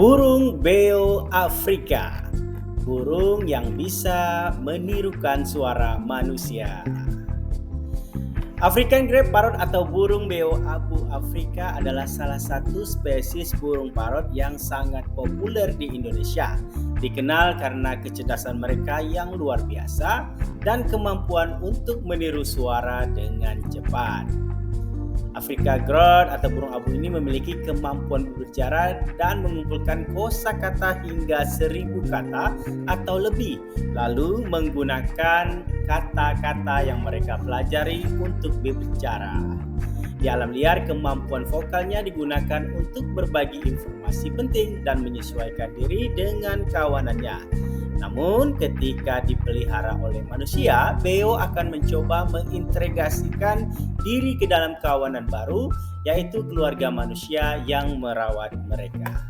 Burung Beo Afrika, burung yang bisa menirukan suara manusia. African Grey Parrot atau burung beo Abu Afrika adalah salah satu spesies burung parrot yang sangat populer di Indonesia. Dikenal karena kecerdasan mereka yang luar biasa dan kemampuan untuk meniru suara dengan cepat. African Grey atau burung abu ini memiliki kemampuan berbicara dan mengumpulkan kosakata hingga 1000 kata atau lebih, lalu menggunakan kata-kata yang mereka pelajari untuk berbicara. Di alam liar, kemampuan vokalnya digunakan untuk berbagi informasi penting dan menyesuaikan diri dengan kawanannya. Namun, ketika dipelihara oleh manusia, beo akan mencoba mengintegrasikan diri ke dalam kawanan baru, yaitu keluarga manusia yang merawat mereka.